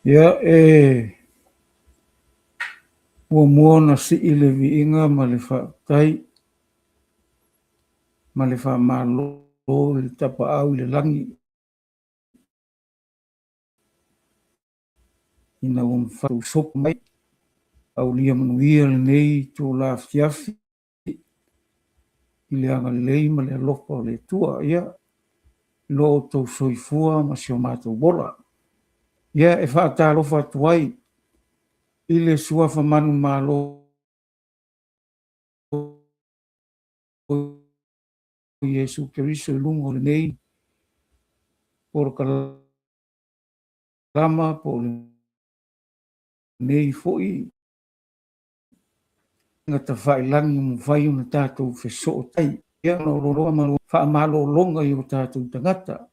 Ia mua na si i le viinga ma le whaatai, ma le whaamalo i le tapa au i le langi. Ina wam whatu sopa mai, au lia manuia le nei tō la fiafi, i le anga lei ma le alofa o le tua ia, lo tō soifua ma sio mātou bola. Ia e whaata alofa tuai, i le suafa manu malo o Yesu Keriso i lungo le nei, por kalama po le nei foi, ngata whailangi mo whai una tātou wheso tai, ia no roroa maro whaamalo longa i o tātou tangata,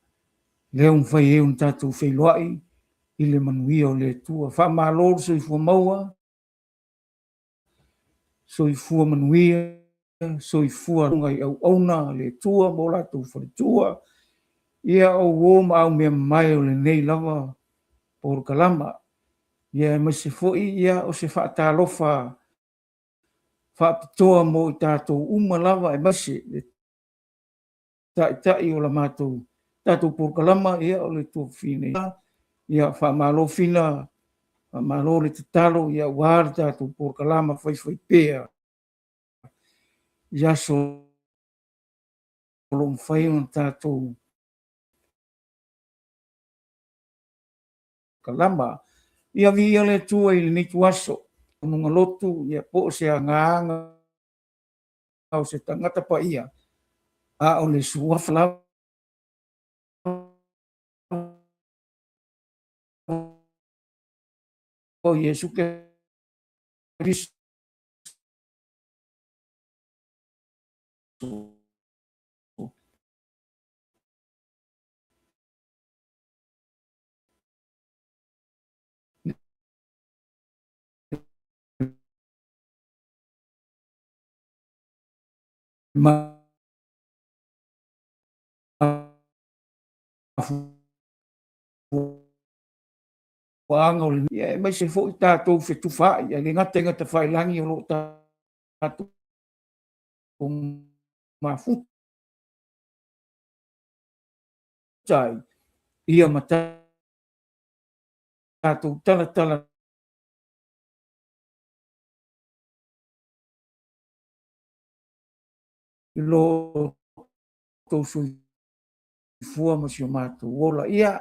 leo mwhai e un tātou whailoai, i le manuia o le tua, whaamalo so i fua maua, so i fua manuia, so i fua ngai au auna le tua, mo lātou wharitua, ia o woma au mea mai o le nei lava, por kalama, ia mai se foi, ia o se whaatalofa, whaapitoa mo i tātou uma lava e masi, tai o la mātou, tātou por kalama, ia o le tua whine, ia whaamalo whina, whaamalo le tatalo, ia wāra tātou por kalama, whai pēa, ia so long whai on tātou kalama, ia via le tua i le nitu aso, nunga lotu, ia po se a ngāanga, au se tangata pa ia, a o le suafala, o Yesu Keriso. Ma wanga o le ia mai se fo i tātou whetufai, ia le ngata whai langi o lo tātou o mafutai, ia ma tātou tala i lo tō sui fua ma si o mātou wola ia,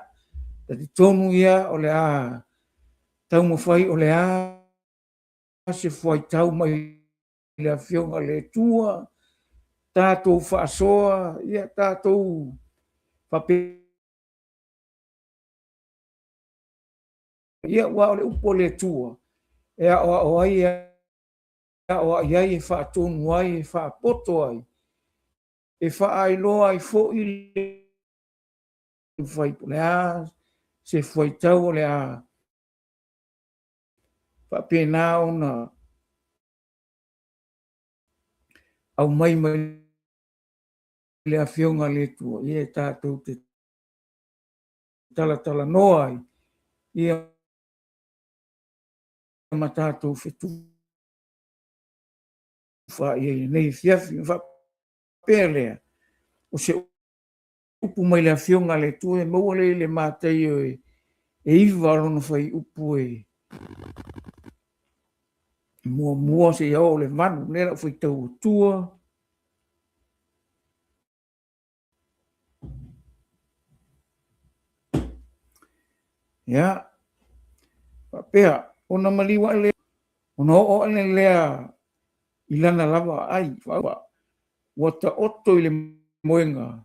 tati tonu ia o le a tau mawhai o le a se fuai tau mai le a fionga le tua, tātou whaasoa, ia tātou whape ia wa o le upo le tua, ea o ai ea o ai ai e whaatonu ai, e whaapoto ai, e whaailoa ai fo i le whai le a se fuai tau o le a whapena o na au mai le a fionga le tua, ia tātou te tala noa ai, ia ma tātou whetu wha ia nei fiafi, wha pēr lea, o se upu mai le a fionga le tua, e maua le mātai o e iwa alono whai upu e mua se iau le manu, nera whai tau tua, ia, pēr, ona maliwa le, ona o le lea ilana lava ai, whaua, wata oto i le moenga,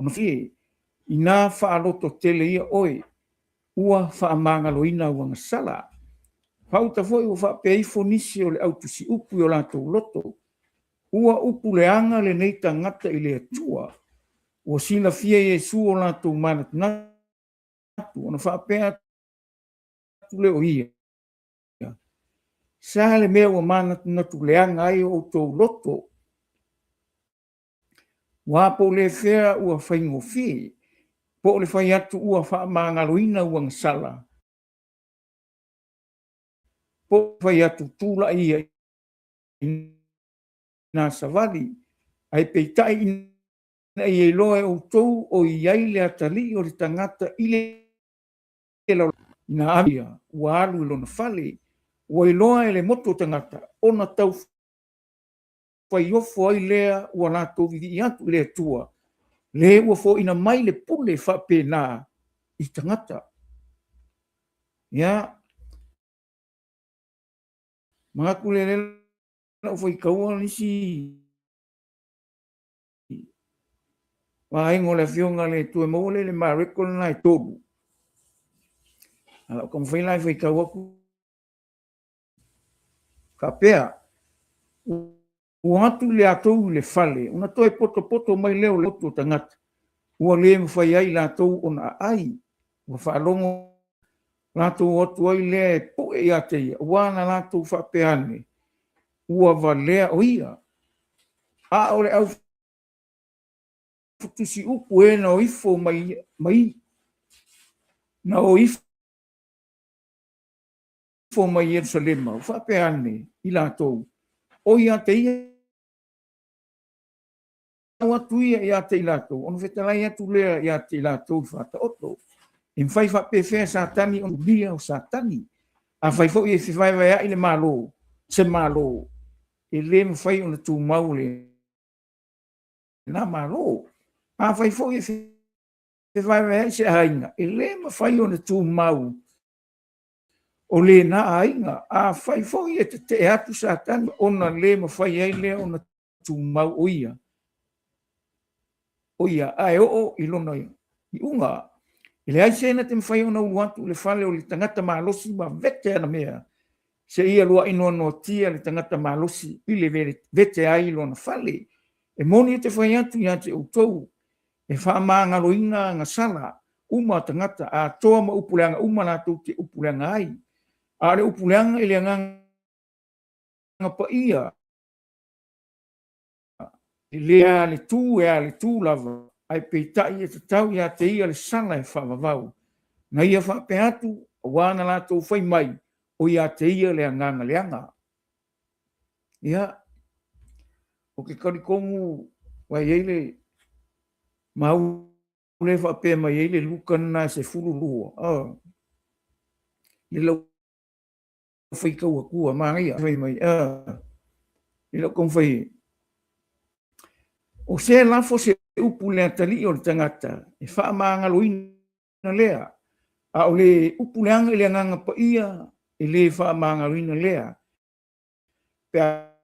ona fie, ina whaaloto tele ia oi, ua whaamangaloina wanga sala, Pauta foi o whapeifo nisi o le autusi upu o lātou loto, ua upu le anga le nei tangata i le atua, ua sila fia Iesu o lātou manat natu, ona whapea tu le o ia. Sa le mea ua manat natu le anga ai o tau loto, ua po le fea ua whaingo fi, po le whai atu ua whaamangaloina ua ngasala, po fai atu tula ia na savali ai peitai na ia loe o tou o iai le atali o le tangata ile na avia ua alu lona fale ua iloa e le moto tangata ona tau fai ofo ai lea ua latou vivii atu i le atua le ua foʻina mai le pule faapena i tagata ia magaku lelela o faikaua nisi vaaiga o le afioga le tue maua le mareko lanā e tolu ala o kamafai la e faikau aku faapea ua atu le atou i le fale ona toe potopoto mai lea o le oto tagata ua lē mafai ai latou ona aai ua faalogo latou atu ai lea e puʻe iā te ia ua na latou faapeane ua valea o ia a o le au futusi upu e na o ifo mai na o ifo mai Yerusalema o faapeane i latou o ia te ia atu ia iā te i latou ona fetalai atu lea iā te i latou i faataoto e mafai faapefea satani ona lia o satani a fai foʻi e fevaevaeaʻi le mālō se mālō e lē mafai ona tumau le na mālō a fai foʻi e fevaevaeaʻi se aiga e lē mafai ona tumau o lē na aiga a fai foʻi e tetee atu satani ona lē mafai ai lea ona tumau o ia ae o'o i lona i uga i le aise na te mawhai ona ulu atu le fale o le tangata malosi ma vete ana mea se ia lua ino no tia le tangata malosi i le vete ai lona fale e moni te whai atu i ate utou e wha maanga loinga nga sala uma tangata a toa ma upuleanga uma la tu te upuleanga ai a le upuleanga i le nganga pa ia i lea le tū le tū lava ai peitai e te tau ia te ia le sala e whaavavau. Na ia whape atu, a wana la tō whai mai, o ia te ia le anganga leanga. Ia, o ke karikongu, wai eile, mau le whape mai eile lukana se fulu lua. I lau whai kaua kua, maa ia, whai mai, i lau kong whai, o se lafo se upu le atali o le tangata, e wha maanga loina lea, a o le upu leanga le anganga pa ia, e le wha maanga loina lea. Pea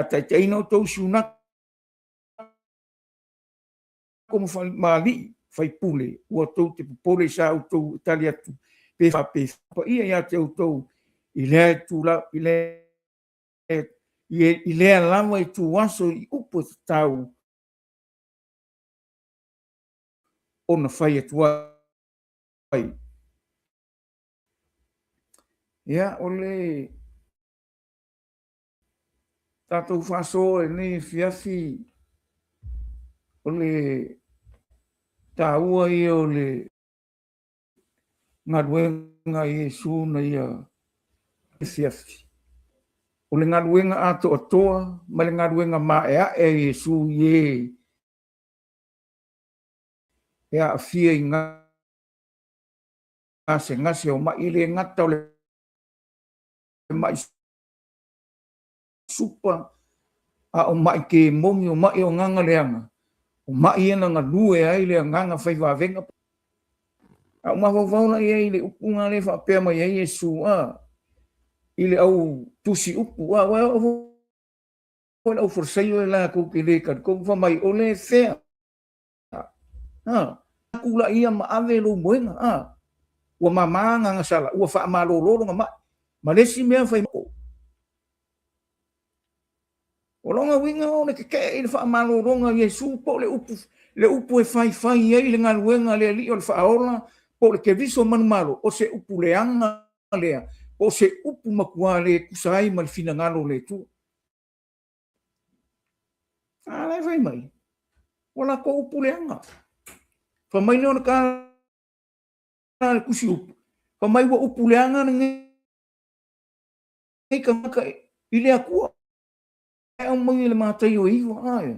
taitaina o tau siunak, como mali, fai pule, ua tau te pupole sa o tau itali atu, pe wha pa ia ia te o tau, i lea tu la, i lea lama i tu waso i upu te tau, ona fai atuai. Ia, ole tātou whaso e nei fiafi ole tāua i ole ngaruenga i Iesu na ia fiafi. Ole ngaruenga ato atoa, ma le ngaruenga maea e Iesu ie e a fia i ngase o mai le ngata o le mai supa a o mai ke mongi o mai o nganga leanga. O mai ena nga lue ai le nganga fai wavenga. A o mawawawna i le upunga le whapea mai ai Iesu i le au tusi upu au forsaio e la ko ke le kad ko fa mai o le fea. Kula ia ma ave lo moenga ua mamanga nga sala ua fa malolo nga ma lesi mea fai mo. O longa winga o le ke i fa malolo nga Iesu po le upu e fai ai le ngaluenga le li o le fa ola po le ke viso man malo o se upu le anga lea o se upu makua le kusai mal fina ngalo le tu. Ala fai mai. Wala ko upu le anga. Fa mai no ka kusi upu. Fa mai wa upu le anga ka ka ile aku ai o mai le matai o iwa ai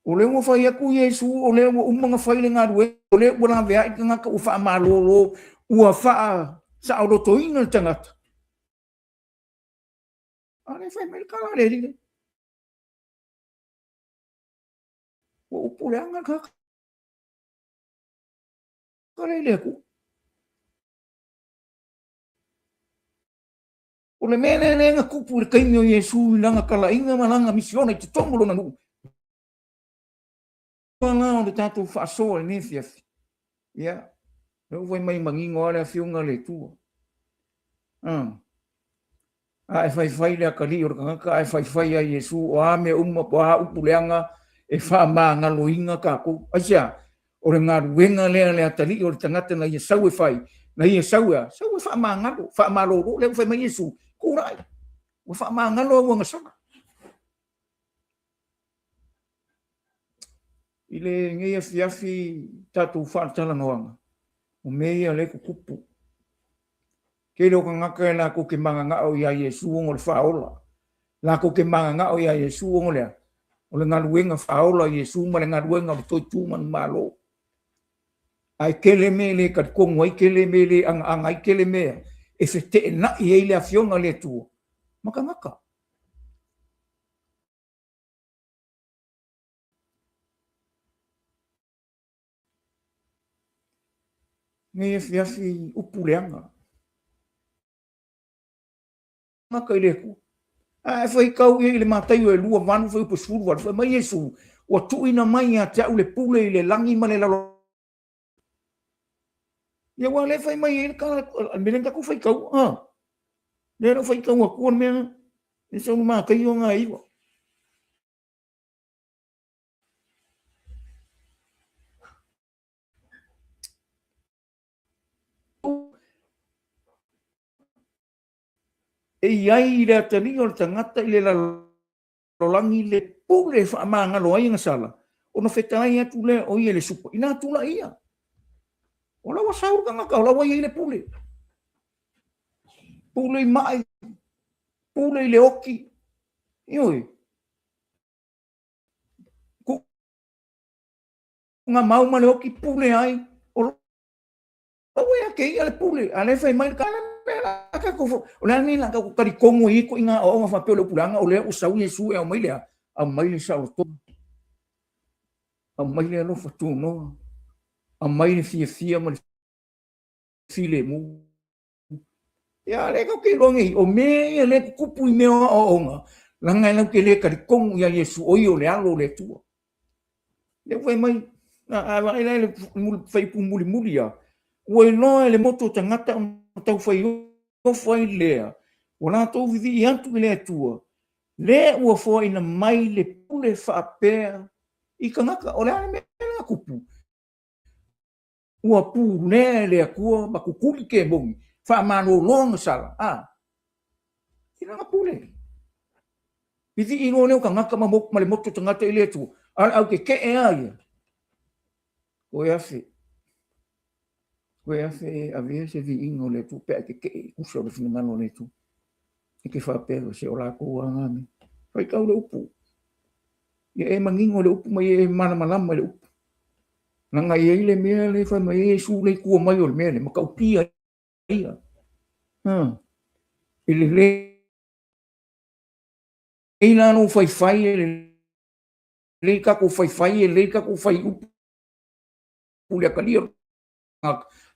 o le mo fai aku Yesu o le mo umanga fai le ngaru o le bona vea i nga ka ufa malolo ua fa sa o to ina tangata ale fai me kala le ri o pule anga ka kale le aku o le mene le nga kupu le kaimi o Yesu langa kala inga malanga misiona i te tongolo na nu nga o le tatu fa so le fiafi ya no vai mai mangingo ala fiunga le tu ai fai le kali o ka ai fai ai Yesu o ame umma pa upuleanga e fa manga loinga ka ko asia o le nga wenga le atali o tangata na ye sau e fai na ye sau e fa manga lo fa malo le fai mai Yesu ku rai o fa manga lo nga sa ile ngia fiafi tatu fa tala noanga o meia le kupu ke lo nga ka la ko ke manga o ya Yesu o le fa ola la ko ke manga o ya Yesu o le o le ngaluenga faola Yesu ma le ngaluenga o to tu man malo ai kele mele ka ko ngoi kele mele ang ai kele me e se te na i ele afionga le tu maka maka me fiafi upuleanga maka ile ku ai foi kau ile matai o lua vanu foi po suru foi mai Yesu o tu ina mai a te ule pule ile langi ma le lalo ia wa le fai mai ele ka melen ka ku foi kau le no foi kau ko me e so ma kai o nga iwa e ai le tani o tangata ile la rolangi le pule fa manga lo ai ngasala ono fetai atu le o ile supo ina tu la ia ola wa saur ka ngaka ola wa ile pule mai pule le oki ioi ku nga mau ma le oki pule ai ola wa ke ia le pule ale fai mai ka ka ko ola ni la ka ka kongo i ko inga o nga fa pele pulanga ole o sau Yesu e o mai le a mai le sa o to a mai le no fa tu no a mai le fia ma le file mu ya le ko ke longi o me le kupu i me o onga la ngai na ke le ka kong ya Yesu o yo le alo le tu le foi mai a vai le mul fai pu muli muli ya o no le moto tangata tau fai o foi le o na to vivi antu le tu le o foi na mai le pule fa pe i kanaka o le me na kupu o pu le le ku ba ku ku ke bong fa mano long sala ina pule Piti ino ne ka ngaka mamok male moto tangata ile tu. Au ke e ai. O ia fe. O ia fe a via se vi ino le tu pe ke uso le fina mano le tu. E ke fa pelo se ola ko anga me. Fai ka le upu. Ia e mangingo le upu mai e mana malama le upu. Nanga ia ile mea le fa mai e su le ku mai o le mea le maka upia ia. Ile le ina no fai le ka ko fai le ka ko fai upu. Pule kalir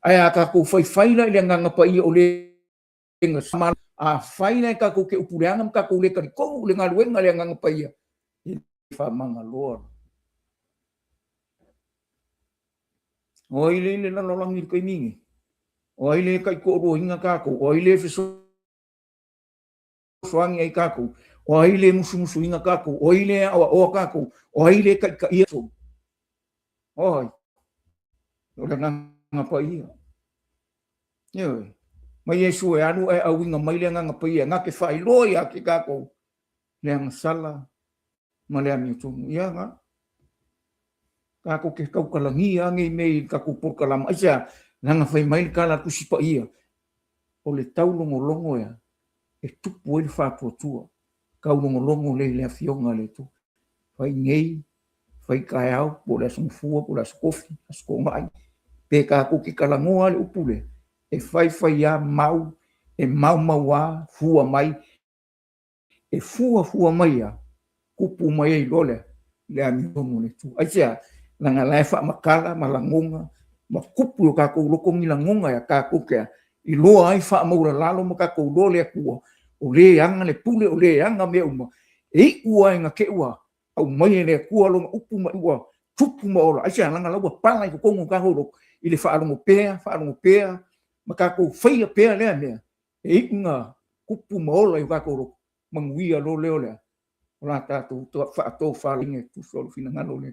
ai ka ko fai la ile nganga pa i ole nga sama a fai la ka ko ke upuleanga ka ko le ka ko le nga luenga le nganga pa i fa manga lor o ile le na lolang i kai mingi o ile ka ko ro inga ka ko o ile fe so soangi ai ka ko o ile musu inga ka ko o ile o ka ko o ile ka i so oi o le nganga pa i yo mai Yesu e anu e awinga mai le nganga pa ia ngake fai loi a ke kako le ang sala ma le ami tu ia nga kako ke kau kalangi angi mei kako por kalam aja nganga fai mai kala tu sipa ia o le taulongolongo ia, e tupu ele whātuatua. Kaulongolongo le afionga le tu. Whai ngei, whai kai au, po le asungfua, po le askofi, askongai. Pe ka kuki kalangoa le upule. E whai a mau, e mau a, fua mai, e fua mai a, kupu mai e lole, le amiongo le tu. Aisea, langa lai wha makala, malangonga, ma kupu o kako loko mi langonga ya kako kea, i loa ai wha maura lalo ma kako lole a kua, o le anga le pule, o le anga me uma, e ua inga ke ua, au mai le kua longa upu ma ua, tupu ma ora, aisea langa laua pala i kukongo kako loko, i le wha alongo pea, ma kako whaia pea lea mea, e inga kupu ma ora i kako loko, manguia lo leo lea, o la tātou wha whalinge tu solo fina ngalo lea.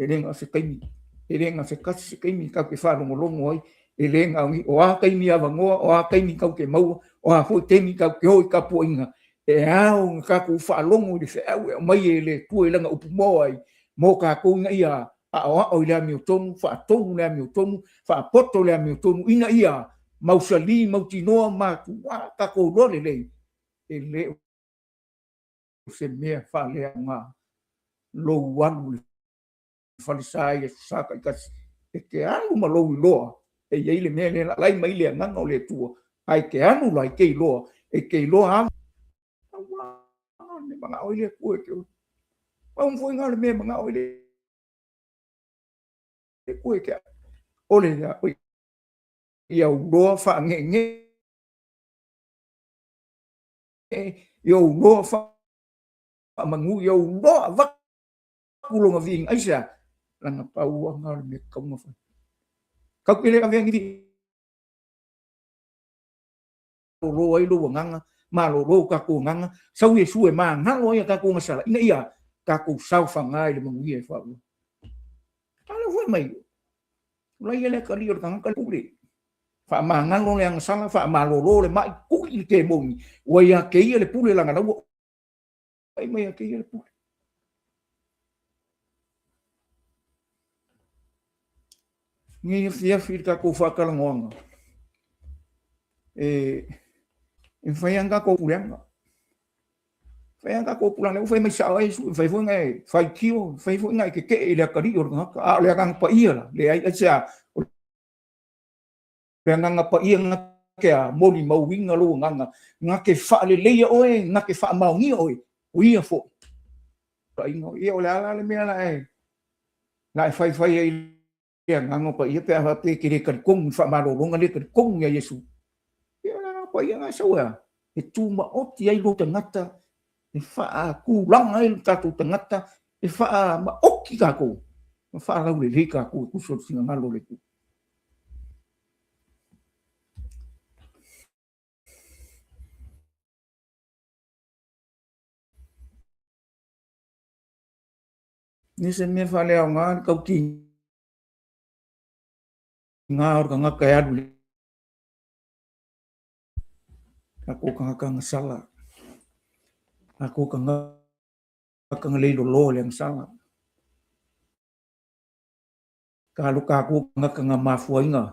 E renga se kaimi, e renga se kasi se kaimi kau ke whalongolongo ai, e renga o a kaimi awangoa, o a kaimi kau ke maua, o a hoi temi kau ke hoi kapu inga, e ao ngā kaku whalongo i se au, e mai e le kua langa upu moa ai, mō kaku inga ia, a o i lea mi o tonu, whaatongu lea mi o tonu, whaapoto lea mi o tonu, ina ia, mausali, mautinoa, mātu, wā, kako role lei, e leo se mea whalea ngā, lou wanu falisai e saka i kasi e ke anu malou i loa e iei le mea le lai mai le nganga o le tua ai ke anu lai ke i loa e ke i loa ne mga oile kue ke o mfoi ngā le mea mga oile kue ke ole ya i au loa wha nge i au loa wha mangu i au loa wakulonga ving aisa langa paua ngā le mea kaunga wha kau kele ka vengi di lo ai lo nganga ma lo ka ko nganga sau ye sue ma ngalo ya ka ko ngasala ina ia ka ko sau fa ngai le mangi e fa ala foi mai la ile ka li ka ka puli fa ma ngalo le ngasala fa ma lo le mai ku i ke mo wa ya ke ile puli la ngalo ai mai ke ile puli ni fia fil ka ko fa ka ngonga e fai anga ko pulenga fai anga ko pulenga fai mai sa ai fai foi ngai fai kio fai foi ngai ke ile ka ri or ka le ka pa ia le ai sa le nga pa ia nga ke a moli mau winga lo nga ke fa le le oe nga ke fa mau ngi oe uia fo ai no ia o la le mea la fai ai ia nga pa ia pe ha pe ke ka kong fa ma lo nga le ka kong ya yesu pa ia nga sawa e tu ma oti ai lo tangata e fa ku lang ai ka tu tangata e fa ma oki ka ko fa la le ka ko ku so singa malo le ni se me fa le nga ka ki nga or nga ka ya du aku kang sala aku kang le lo yang sala kalau aku kang mafua inga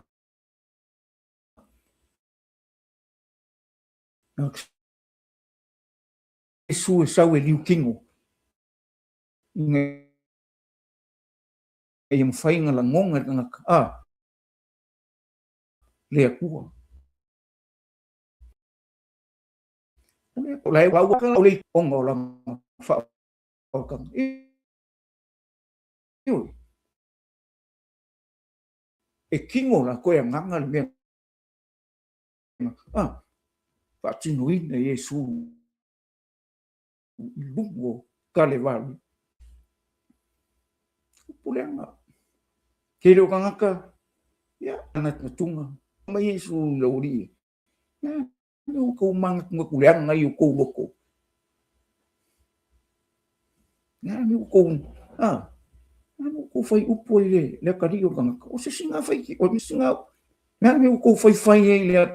su sau e liu kingo nge em fai nga la ngonga nga le aku lai wa ka le ongo la fa ka e kingo la ko yang nganga le fa tinui ne yesu lungo kalevalu pulenga kero kangaka ya anak tunga mai yesu lori no ko mang kuliang ngai ko loko na mi ko fai upo le kari o kangaka o se singa fai o singa na mi ko fai le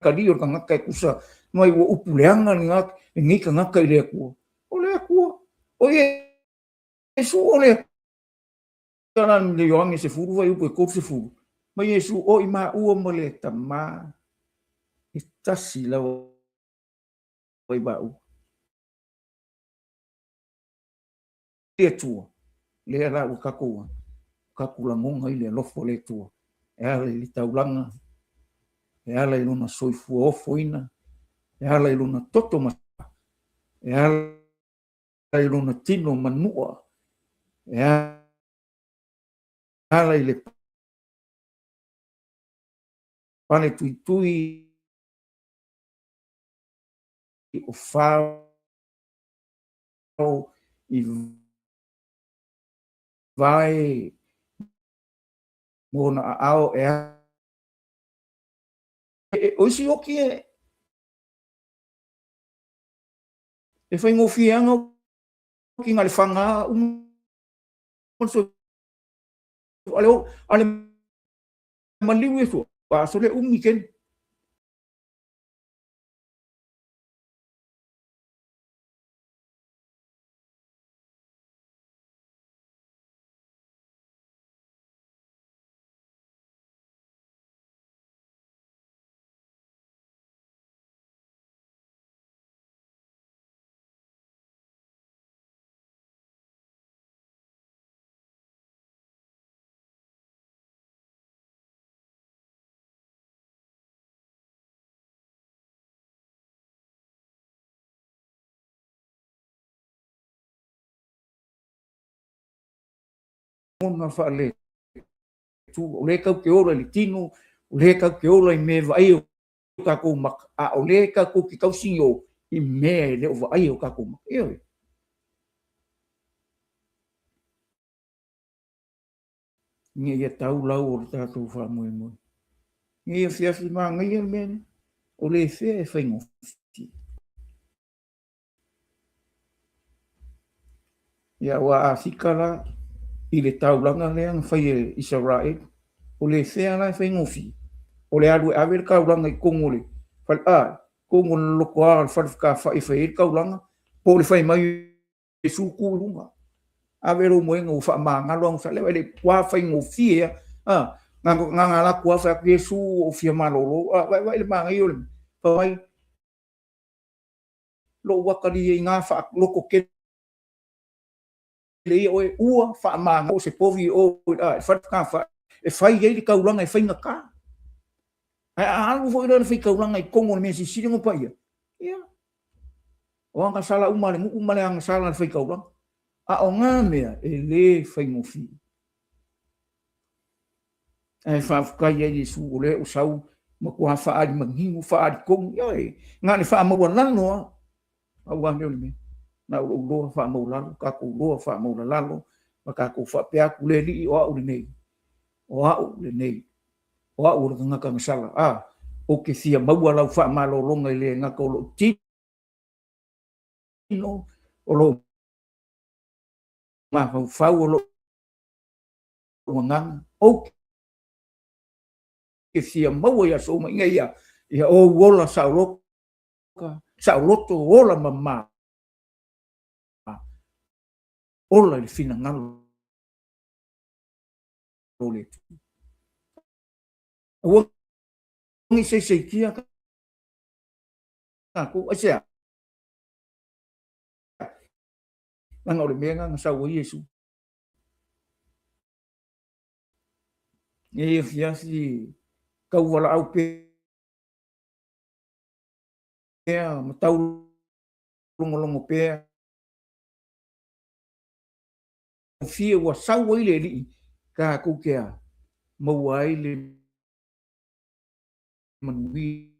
kari o kangaka kusa mai o upuleanga ngi kangaka le ko o le ko o yesu o le tanan le yoang se furu vai upo ko se furu ma Yesu o i maua ma le tamā e tasi lau ai ba'u le atua le ala ua kaku lagoga i le alofo le atua e ala i le taulaga e ala i lona soifua ofoina e ala i lona toto mata e ala i lona tino manua e ala i le pane tuitui o fao i vai mo na ao e o isi oki e fai ngofianga ki ngale fanga so ale maliu eso pa so le ken ona fa le tu o le ka ke ora le tino o le ka ke ora i me vai o ka ko mak a o le ka ko ki kau singo i me le o vai o ka ko mak nge ia tau lau o tātou wha moe moe. Nge ia whiawhi mā ngai ia mene, o le whea e whaingo whiti. Ia wa a whikara i le taulanga leang whai e Israel, o le whea la e whaingo whiti. O le alu e awe le kaulanga i kongole, whal a, kongole loko a whalifika whai whai e kaulanga, po le whai mai e suku lunga. Awe ro moenga u wha maa ngalo ang sa lewa le pua whaingo whiti e, nga la kua fa Yesu o fia malolo vai le manga yo vai lo wakari e nga fa loko ke le o ua fa manga o se povi o fa ka fa e fai ye di kaulanga e fai nga ka a alu fo ina fai kaulanga i kongo me si si ngo pa ia o anga sala umale anga sala fai kaulanga a o nga mea e le fai mo fi e fa ka ye di su le o sau ma kua fa ali mangingu fa ali kong yo nga ni fa mo lano a wa le me na o lo fa mo lano ka ko lo fa mo lano ma ka ko fa pe ku le li o u nei o a u le nei o a u nga ka sala o ke sia ma wa fa ma lo longa le nga ko lo ti no o lo ma fa o lo nga o ke sia ma wa ya so ma nga ya o wola sa lo sa loto wola mama ola le fina ngalo le o ngi se kia ka ko asia nga le menga nga sa wo Yesu e fia si ka wala au pe ma tau longo pe fia wa sa wo ile li ka ku ke mo wai le manui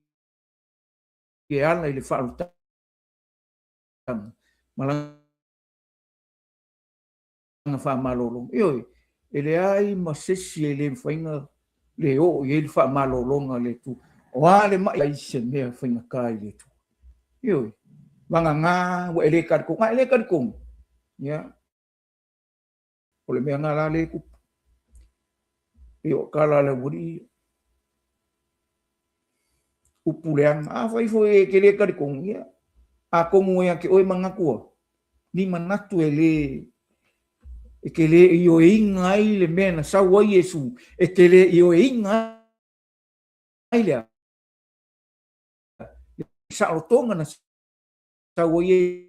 ke ala ile fa uta malang fa malolo yo ele ai ma sesi ele fainga le o ele fa malolo le tu o ale ma ai se me fainga kai le tu yo manga nga wa ele kar ko ele kar ko ya ole me nga la le ku yo kala le buri upuleang fai foi ke le kar ko ya a ko mo ya ke oi manga ko ni manatu ele e ke le i o inga ai le mea na sau ai Iesu, e ke le i o inga ai le sa o tonga na sau ai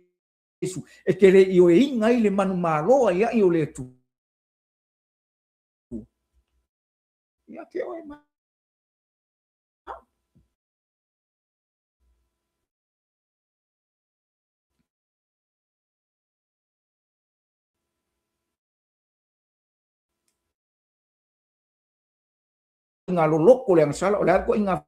Iesu, e ke le i o inga ai le manu māloa ia i o le tu. Ia ke o e ma. Ngā lo loko le ang sala o le ako inga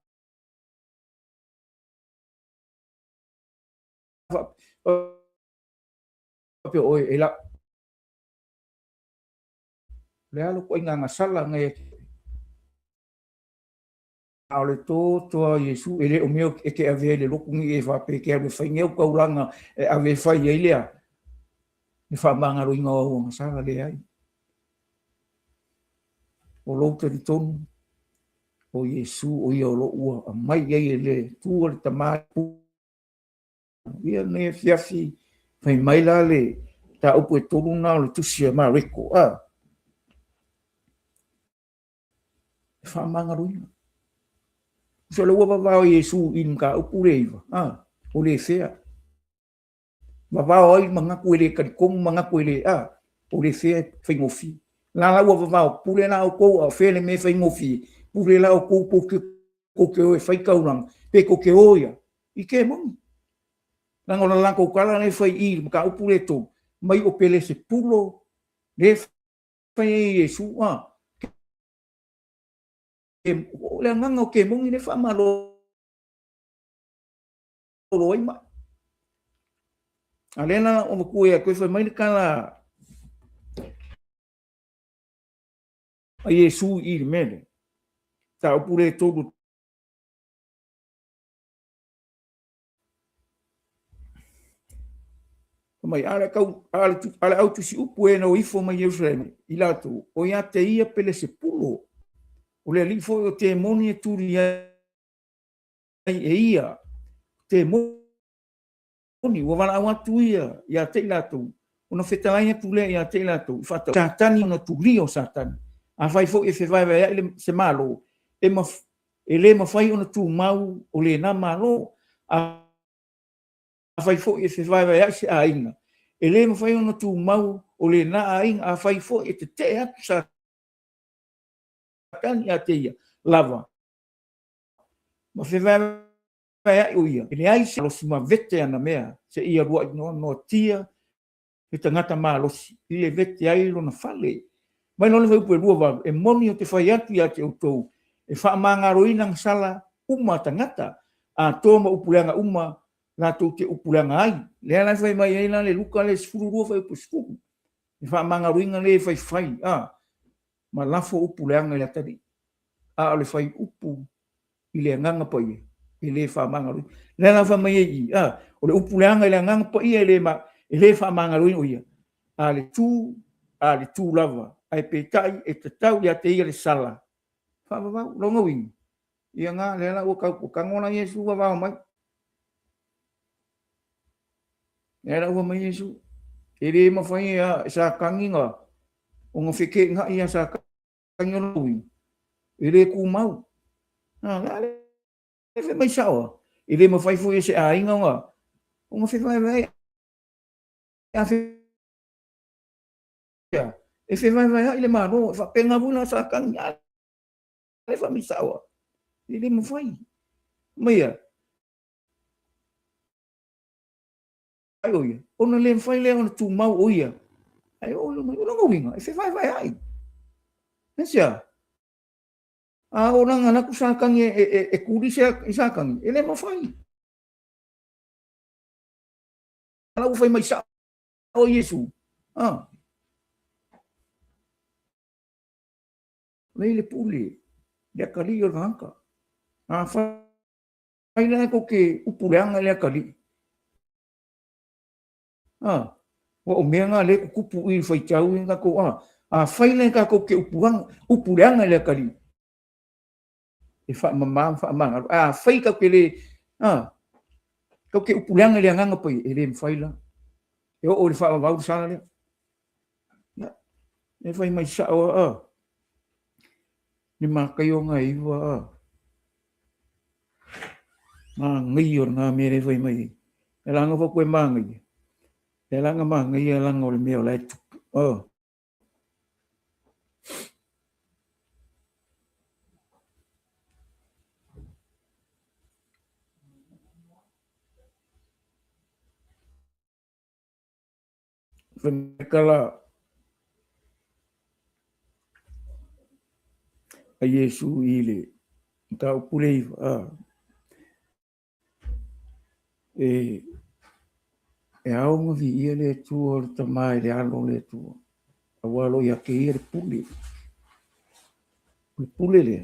pe o e la le alo ko inga ngasala ngai ao le tō toa Iesu ele o meo e ke ave le loko ngi e whape ke ave whai ngeu kauranga e ave whai e lea ni wha manga ro inga o ngasala le ai o louta di tonu o Iesu o ia o lo ua a mai ei le tua le tamai ia ne fiafi whai mai la le ta upu e tolu na o le tusia ma reko wha manga ro inga so le ua vavao Iesu i mga upu le iwa o le fea vavao ai mangaku ele karikong mangaku ele o le fea whaingofi la ua vavao pule la o kou a fea le me whaingofi pule la o kou poke o e whaikaurang pe ko ke oia i ke mongi lango la lanko kala ne whai i mga upu le tō mai o pele se pulo le whai Iesu le nganga o ke mongi le whamalo roi ma alena o maku e koe whai mai kala a Iesu i le mele ta upu le tōru mai ala au tusi upu e no ifo mai Jerusalem i lato o ia te ia pele se pulo o le alifo o te moni e turi ai e ia te moni o wana au atu ia te lato ona fetalai e pule ia te lato fata satani ona turi o satani a fai fo e fe vai vai se malo e le ma fai ona tu mau o le na malo a fai fo e se vai vai se ainga e le ma fai ona tu mau o le na ainga a fai fo e te atu sa kan ia te ia lava ma fe vai vai o ia e le ai se lo sima vete ana mea se ia rua no tia e tangata malosi i le vete ai lo na fale mai no le vai pu rua va e moni o te fai atu ia te autou e wha mangaroina ngasala uma tangata a tōma upuleanga uma la tō te upuleanga ai. Lea lai whai mai eina le luka le sifuru rua whai upu sifuru. E wha mangaroina le whai whai. Ma lafo upuleanga le atari. A le whai upu i le nganga pa ia. I le wha mangaroina. Lea lai whai mai ei. O le upuleanga i le nganga pa ia e le wha mangaroina o ia. A le tū lava. Ai pe tai e te tau ia te ia le sala. Wha wawau, longa wingi. Ia ngā lea o kangona Iesu wa wao mai. Lea ua mai Iesu. E re mawhai sa kangi ngā. O ngā whike ngā ia sa kangi o lui. E re ku mau. Ngā le mai sawa. E re mawhai fui se a inga ngā. O ngā whiwhai vai. A whiwhai. E whiwhai vai le maro. E whapenga wuna sa kangi. E wha mi sawa. E re mawhai. Maia. Ai oia. Ona le mawhai le ona tu mau oia. Ai oia. Ona ngawinga. E whiwhai vai ai. Nesia. Ona ngana ku sa kangi e kuri sa kangi. E le mawhai. Ala u whai mai sa o Iesu. Lei le pule. Le akali o ranka. Whai lai ko ke upureanga le akali. Wa o mea ngā le kupu i whai tau i ngā ko whai lai ka ko ke upureanga le akali. E wha mamang. Whai ka ke le ko ke upureanga le anganga pai. E le mwhai la. E o le wha wau sana le. e fai mai sa o ni makayo nga iwa ma ngior nga mere fai mai elanga fo koe mangi elanga mangi elanga ole meo lai kala a Yesu ile tau pulei e aonga vi ia le tua le tamai le alo le tua a walo ia ke ia le pule le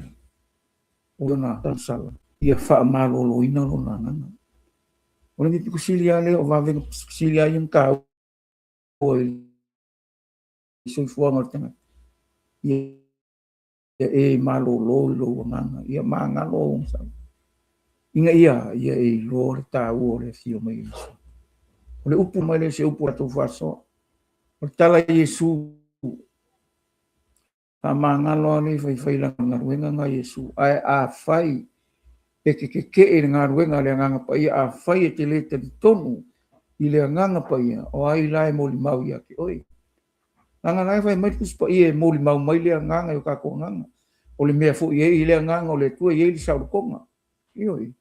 o na tansala ia wha malolo ina lo na ngana o le mipi kusilia le o vave kusilia yung kau o soi fuanga tanga ia e malolo lo ngana ia manga lo inga ia e lo le tau o le fio mai o le upu mai le se upu atu faso o tala Yesu a mangalo ni fai la ngaruenga nga Yesu ai a fai e ke e ngaruenga le nganga pa ia a fai e te le te tonu i le nganga pa ia o ai lai mo li mau ia ke oi nganga nai fai mai kus pa ia mo li mau mai le nganga yo ka ko nganga o le mea fu ia i le nganga o le tua ia li sa konga ioi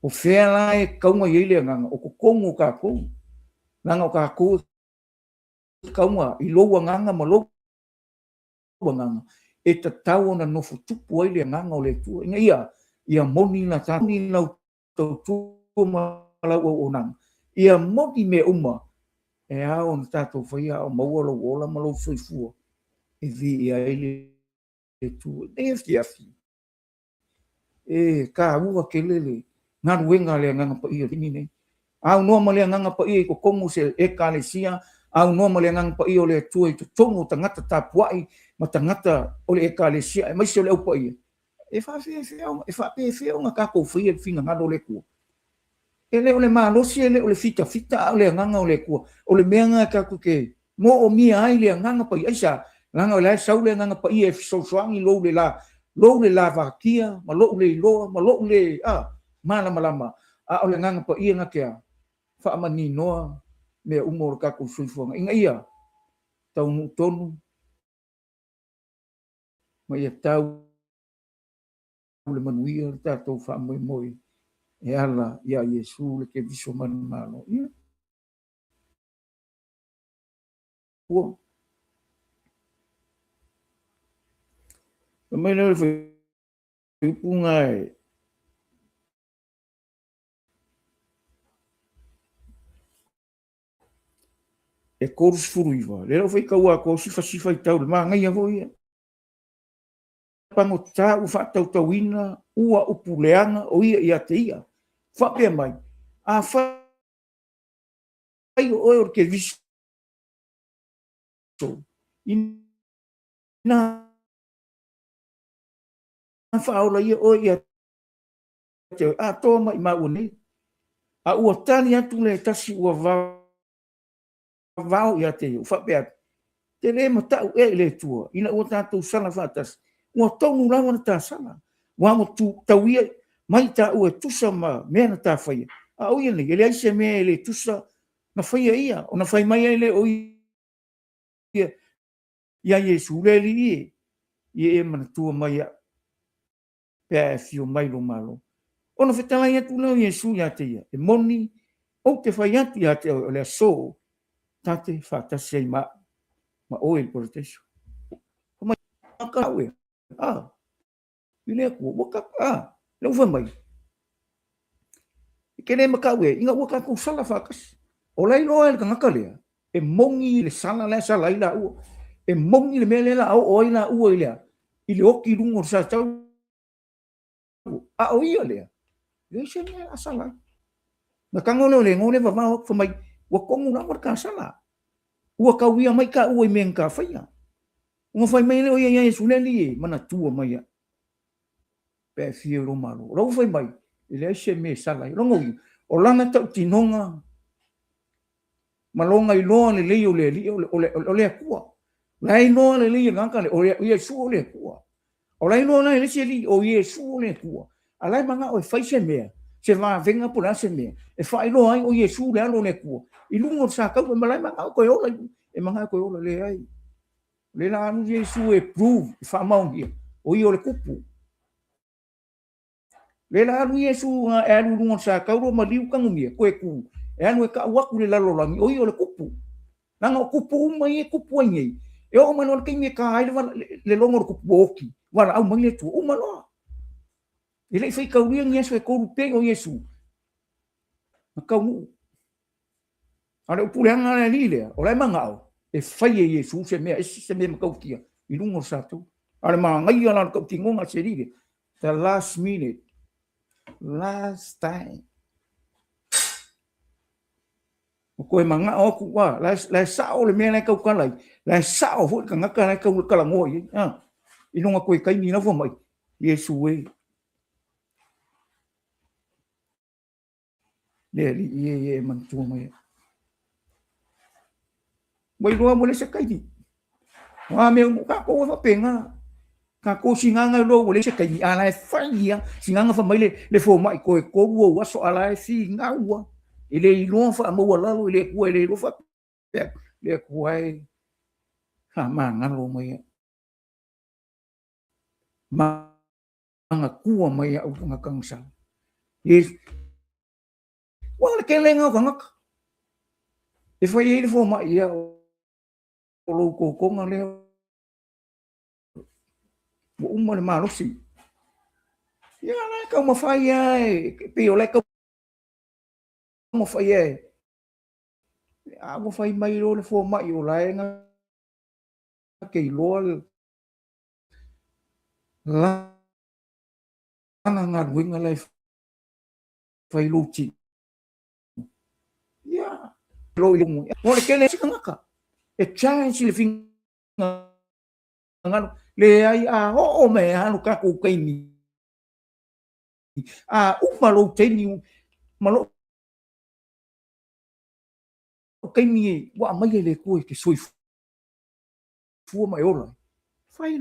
o fea lai kaunga ia le nganga o ko kongu ka ko nganga ka ko kaunga i lo nganga mo lo nganga e ta tau na no futupu ai le nganga o le tua inga ia moni na tani na to tu ma la o nang ia moni me uma e a on tato foi a mo lo ola ma lo foi fu e vi ia ele tu e fiafi e ka u ke lele na wenga le nganga pa ia ni ne au no ma le nganga pa ia ko komu se e kalesia au no ma le nganga pa ia le tu i tongo tangata tapuai ma tangata o le ekalesia e mai se le upa ia e fa fe nga ka ko fri e finga ngado le ku ele ole malo si ele ole fita ole nganga ole ku ole menga ka ku ke mo o mi ai le nganga pa ia sa nganga ole sa ole nganga pa ia so soangi lo le la vakia ma lo le mana malama a ole nganga pa ia nga ke fa mani no me umor ka ku suifonga inga ia tau tonu ma ia tau le manuia tatou fa moi e ala ia Yesu le ke viso man malo ia o mai le foi punga e kors furuiva le foi kaua ko sifa i tau le manga ia foi pango ta u fa tau ina ua upuleanga o ia te ia fa pe mai a fa ai o ke viso ina fa ola ia o ia te a to mai ma uni a ua tani atu le tasi ua vau ia te u fa pe te le mata e le tua ina ua tatu sala fatas ua tonu lawa na ta sala wa mo tu tawia mai ta ua tusa ma mena ta fai a o ia le se me le tusa na fai ia o na fai mai le o ia Yesu le li e mana tua mai pe fio mai lo malo ona fetala ia tu no Yesu ia te ia e moni o te fai ati ia te le so tate fata sei ma o il proteso ma ka we ile ku boka lo fa mai kene ma ka we inga wa ka ku sala fakas o lai no el ka le e mongi le sala ila u e mongi le mele la o ina u ile oki lungo sa tau a o ia le se me asala na kangono le ngone va fa mai wa kongu na marka sala ua ka wia mai ka ua men ka faia ua fai mai o ia Yesu le li mana tua mai pe fio lo malo lo fai mai ile se me sala lo ngo o lana tau tinonga malonga i loa le li o le kua Lai no le li ngaka le o Yesu le kua. O lai no na le se li o Yesu le kua. Alai manga o fai se mea. Se va venga por ase mea. E fai lo ai o Yesu le alo le kua. I lungo sa ka o malai manga ko o lai e manga ko o le ai. Le la anu Yesu e prove fa maungia. O i o le kupu. Le la anu Yesu e anu lungo sa ka o maliu kangumia ko e ku. E anu e ka waku le lalo langi o i o le kupu. Nanga o kupu mai e kupu ai. E o mano ke me ka ai le longo ko poki wala au mai tu o mano ele fai ka uri ngi so ko pe o Yesu ka u ale o pule anga le le o le manga o e fai e Yesu se me ka utia i lungo sa tu ale ma ngai ala ka tingo nga se rile the last minute last time o ko e manga o ku wa la sa o le me na ka ka lai la sa o fu ka nga ka ka la ngoi i lunga ko e kai ni na fo mai Yesu e le ye man tu mai mai roa mo le se kai ni wa me ka ko fa penga ka ko singanga lo le se kai ni ala fa ia singanga fa mai le fo mai ko wo wa so ala si ngawa ile i lo fa mo wala le ko le lo fa le ko ai ha ma ngalo mai ma nga ku mai au nga kang sa yes wa le ke le nga ka nga e fa ye fo mai ia o lo ko nga le o uma le malo si ya la ka mo fa ia pe o le ka mo fa ia a mo fa mai lo le fo mai o la nga ke lo la nga winga le fa lu chi ya lo i mo le ke le si nga ka e chance le fin nga le ai a o me anu ka ku kai ni a uma lo te ni ma lo kai ni wa mai le ku ke soi fu mai ora fai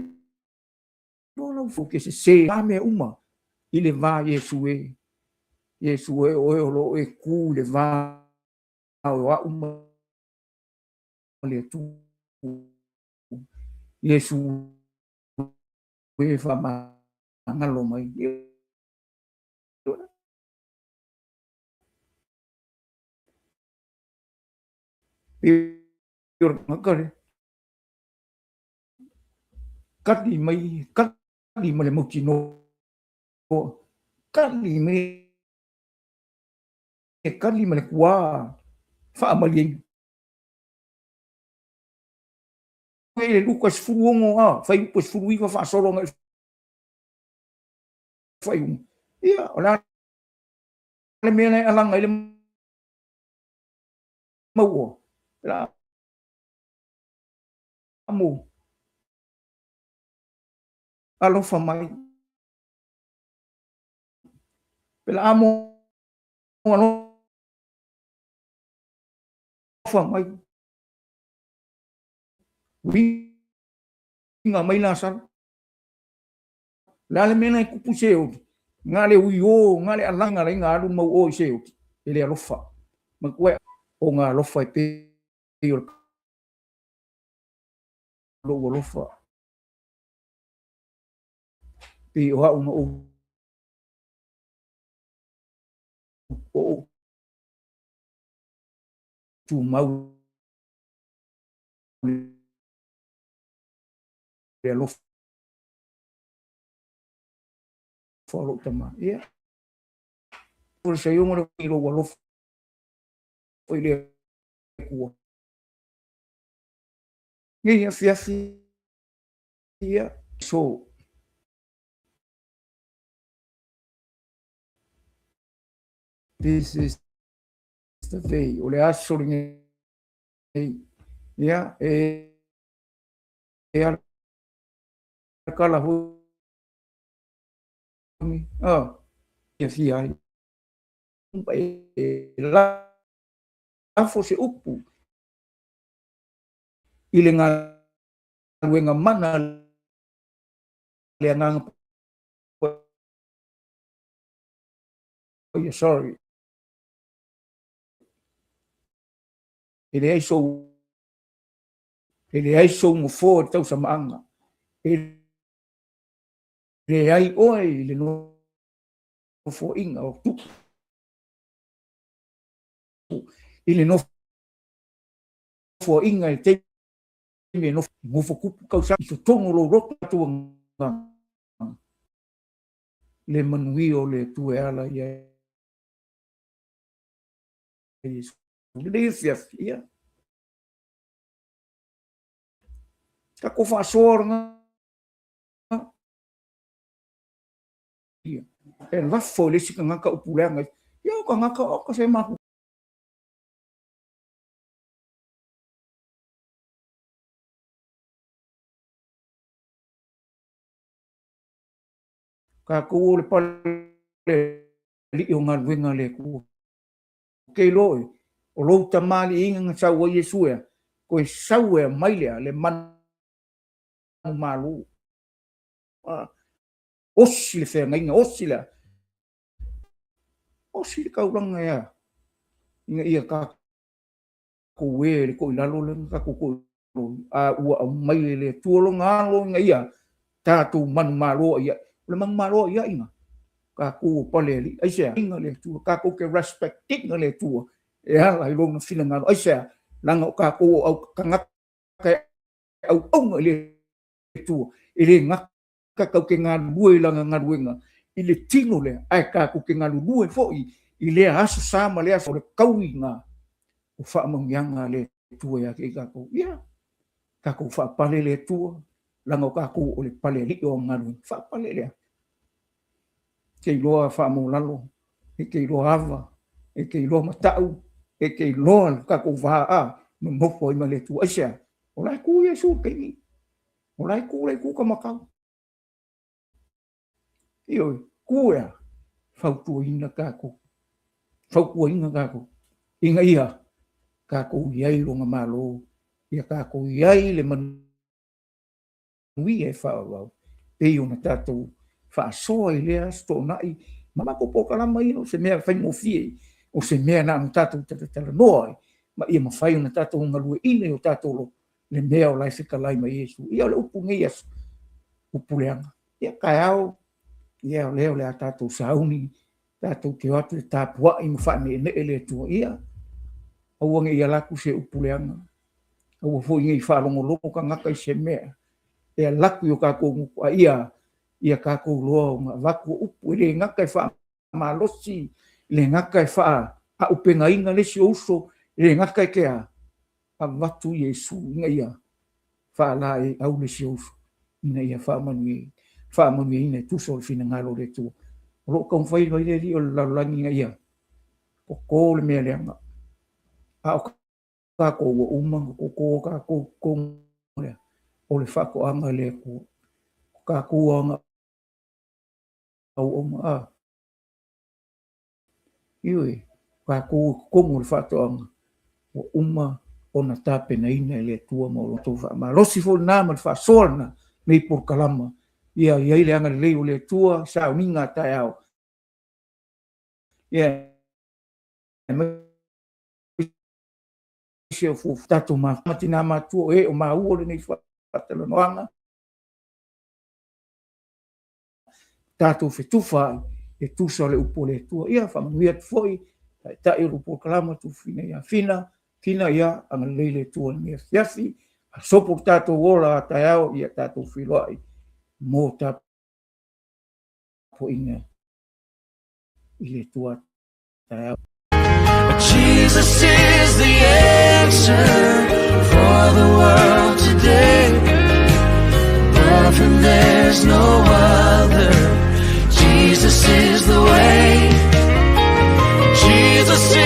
lo lo fu ke se a me uma i le va Yesu e o lo e ku le va o a uma le tu Yesu e fa ma ngalo mai yor ngakare cắt đi mấy cắt đi mà lại một chỉ nổ cắt đi mấy cắt đi mà lại quá fa mà liền cái Lucas furuongo fai Lucas furui fa solo ngai fai ia ona le mena ala ngai le mau la amo alo fa mai pela amo alo fa mai wi nga mai la sal la le mena ku puseo ngale uyo ngale ala ngale ngalu mau o seo ele alo fa ma kue o nga lo fa pe lo fa pe o ha o tu mau le alo fa lo tama ia por se yo mo lo foi le ku ngi fia fia so this is the way o le aso ngi ia e kala hu ia fia la fo se upu ile nga wenga mana le ngang sorry ele ai so mo fo tau sa maanga ele ai oi le no fo inga o tu ele no fo inga e te me no fo kupu kau sa so tongo lo roto tu le manui o le tu ala ia le fia ka ko fa sorga e va fo le sika ngaka upulanga yo ka ngaka o ka se ma ka ko le pale li o ngal wenga le ku ke loi o lo tamali inga sa wa yesu e ko sa wa mai le man malu osi le fe ngai osi ka uranga ya inga ia ka ko we le ko lalo le ka ko a ua mai le tuolo ngalo nga ia tatu man malo ia le man malo ia inga ka ko pale li ai se inga le tu ka ko ke respect nga le tu ya la lo na fina ngalo ai se langa ka ko au kanga ka au le tu ile ngaka ka ke ngalue langa ngaluenga ile tino le ai ka ko ke ngalue fo ile aso sama le aso le kauinga o fa mangianga le tu ya ke ka ko ya ka ko fa pale le tu langa ka ko o le pale li o ngalu fa pale le ke loa fa mo lalo e ke loa ava e ke loa matau e ke loa ka ko va a no mo foi ma le tu asia o la ku yesu ke ni o la ku le ku ka makau io ku ya fa tu ina ka ko fa ku ina ka ko inga ia ka ko yai lo malo ia ka ko yai le man wi e fa wa pe una tatu fa so ile sto nai mama ko poka la mai no se me fa mo fie o se me na tatu tata noi ma ia ma fa una tatu ngalu ine o tatu lo le me o la fika lai mai yesu ia le upungia upuleanga ia kaao ia le tatu sauni tatu ke atu tapua i fa ne ele tu ia o nge ia la ku se upuleanga o fo ngi fa longo ka ngaka se me e laku yo ka ko ia ka ko lo va ko upu le ngaka fa malosi le ngaka fa a upenga inga le si uso le ngaka ke a vatu yesu ia fa la e au le si uso ina ia fa manu ina tu sol fina ngalo le tu ro kon fai no ile o la langi ia ko le me le nga a ka ko uma ko ka ko o le fa ko anga le ko ka ko anga au a iwe ka ko mo le fa to anga o uma ona tape na ina le tua mo lo to fa ma lo si fo na ma fa sorna nei por kalama ia ile anga le o le tua sa minga ta ao ia se fu tatu ma matina ma tu e o ma u le nei fa talo noanga tatu fetufa e tu so le upole tu ia fa miat foi ta e por kalama tu fina ia fina ia ang lele tu ni fiafi so portato vola taao ia tatu filoi mota po ina ile tua taao. Jesus is the answer for the world today. Above him there's no other. Jesus is the way. Jesus is